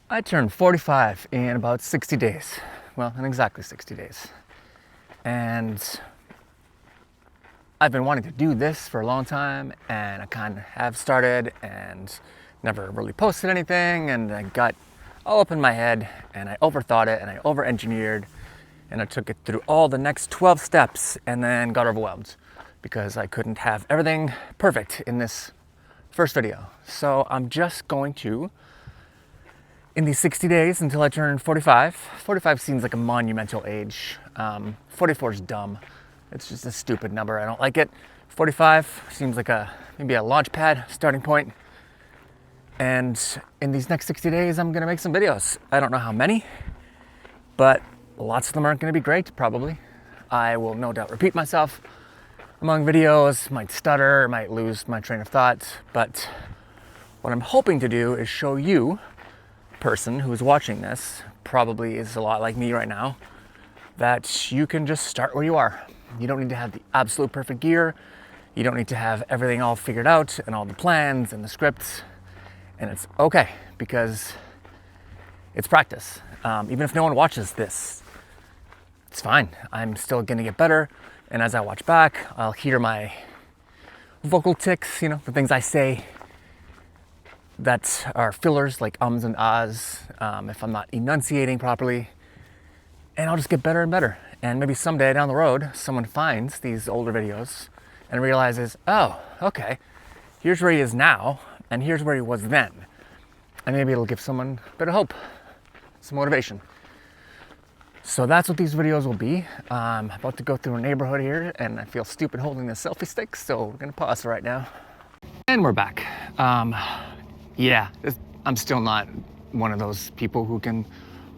I turned 45 in about 60 days. Well, in exactly 60 days. And I've been wanting to do this for a long time, and I kind of have started and never really posted anything, and I got all up in my head, and I overthought it, and I over-engineered, and I took it through all the next 12 steps, and then got overwhelmed because I couldn't have everything perfect in this first video. So I'm just going to, in these 60 days until I turn 45, 45 seems like a monumental age. 44 is dumb. It's just a stupid number. I don't like it. 45 seems like maybe a launch pad starting point. And in these next 60 days, I'm gonna make some videos. I don't know how many, but lots of them aren't gonna be great, probably. I will no doubt repeat myself among videos, might stutter, might lose my train of thought, but what I'm hoping to do is show you, person who is watching this, probably is a lot like me right now, that you can just start where you are. You don't need to have the absolute perfect gear. You don't need to have everything all figured out and all the plans and the scripts. And it's okay because it's practice. Even if no one watches this, it's fine. I'm still gonna get better. And as I watch back, I'll hear my vocal tics, the things I say that are fillers like ums and ahs, if I'm not enunciating properly. And I'll just get better and better. And maybe someday down the road, someone finds these older videos and realizes, oh, okay, here's where he is now, and here's where he was then. And maybe it'll give someone a bit of hope, some motivation. So that's what these videos will be. I'm about to go through a neighborhood here, and I feel stupid holding this selfie stick, so we're gonna pause right now. And we're back. I'm still not one of those people who can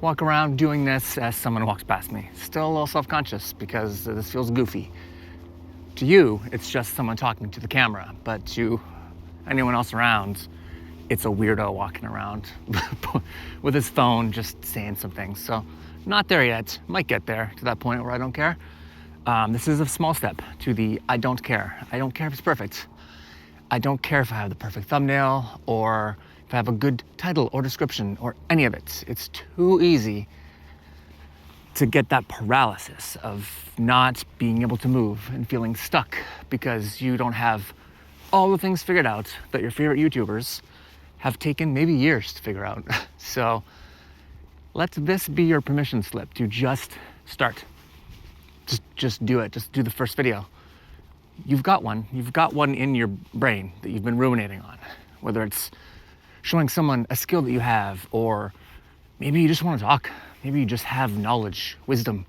walk around doing this as someone walks past me. Still a little self-conscious because this feels goofy. To you, it's just someone talking to the camera, but to anyone else around, it's a weirdo walking around with his phone just saying some things. So not there yet, might get there to that point where I don't care. This is a small step to the I don't care. I don't care if it's perfect. I don't care if I have the perfect thumbnail or if I have a good title or description or any of it. It's too easy to get that paralysis of not being able to move and feeling stuck because you don't have all the things figured out that your favorite YouTubers have taken maybe years to figure out. So let this be your permission slip to just start. Just do it. Just do the first video. You've got one in your brain that you've been ruminating on, whether it's showing someone a skill that you have, or maybe you just want to talk. Maybe you just have knowledge, wisdom.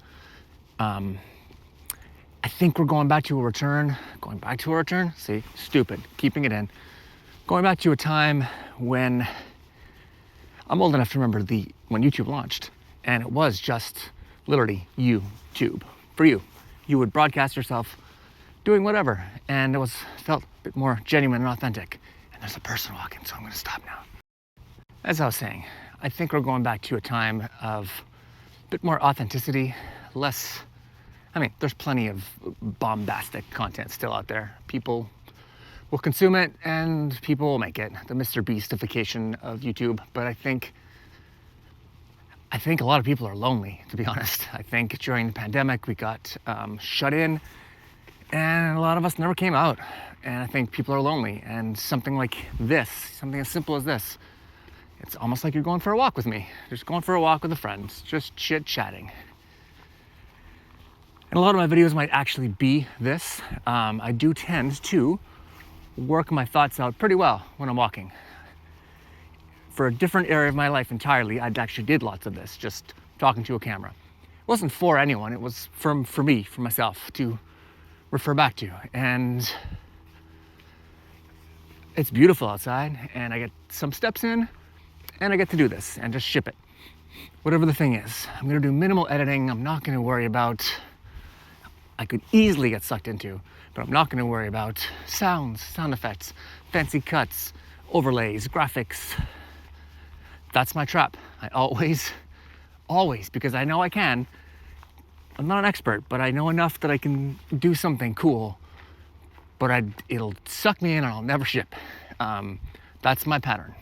I think we're going back to a return. See, stupid, keeping it in. Going back to a time when I'm old enough to remember when YouTube launched, and it was just literally YouTube for you. You would broadcast yourself doing whatever, and it felt a bit more genuine and authentic. And there's a person walking, so I'm gonna stop now. As I was saying, I think we're going back to a time of a bit more authenticity, less, there's plenty of bombastic content still out there. People will consume it and people will make it, the Mr. Beastification of YouTube. But I think a lot of people are lonely, to be honest. I think during the pandemic, we got shut in, and a lot of us never came out. And I think people are lonely, and something like this, something as simple as this, it's almost like you're going for a walk with me. Just going for a walk with a friend, just chit-chatting. And a lot of my videos might actually be this. I do tend to work my thoughts out pretty well when I'm walking. For a different area of my life entirely, I actually did lots of this, just talking to a camera. It wasn't for anyone, it was for me, for myself to refer back to. And it's beautiful outside, and I get some steps in, and I get to do this and just ship it. Whatever the thing is, I'm gonna do minimal editing. I'm not gonna worry about, I could easily get sucked into, but I'm not gonna worry about sound effects, fancy cuts, overlays, graphics. That's my trap. I always, because I know I can. I'm not an expert, but I know enough that I can do something cool, but it'll suck me in and I'll never ship. That's my pattern.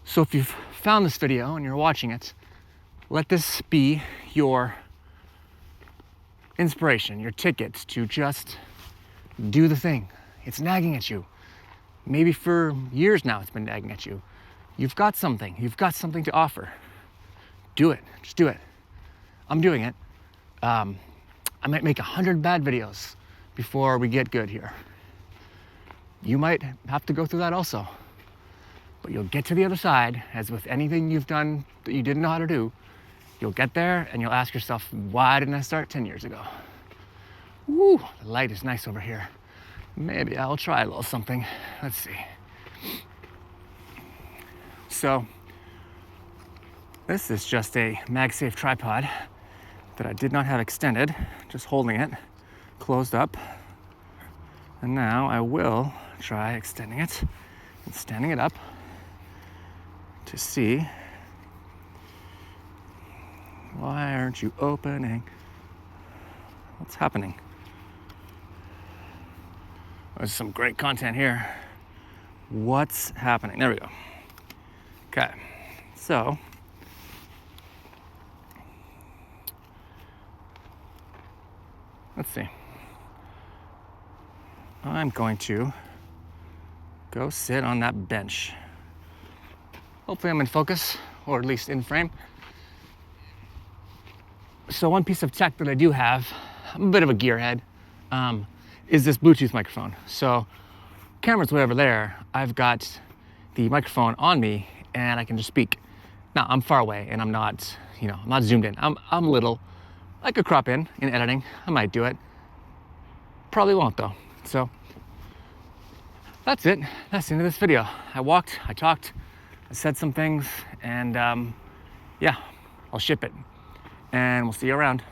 So if you've found this video and you're watching it, let this be your inspiration, your ticket to just do the thing. It's nagging at you. Maybe for years now it's been nagging at you. You've got something to offer. Do it, just do it. I'm doing it. I might make 100 bad videos before we get good here. You might have to go through that also. But you'll get to the other side, as with anything you've done that you didn't know how to do. You'll get there and you'll ask yourself, why didn't I start 10 years ago? Woo, the light is nice over here. Maybe I'll try a little something. Let's see. So, this is just a MagSafe tripod that I did not have extended, just holding it closed up. And now I will try extending it and standing it up to see. Why aren't you opening? What's happening? There's some great content here. What's happening? There we go. Okay, so let's see. I'm going to go sit on that bench. Hopefully I'm in focus, or at least in frame. So one piece of tech that I do have, I'm a bit of a gearhead, is this Bluetooth microphone. So camera's way over there. I've got the microphone on me and I can just speak. Now I'm far away and I'm not, I'm not zoomed in. I'm little. I could crop in editing. I might do it. Probably won't though. So that's it. That's the end of this video. I walked, I talked, I said some things, and yeah, I'll ship it. And we'll see you around.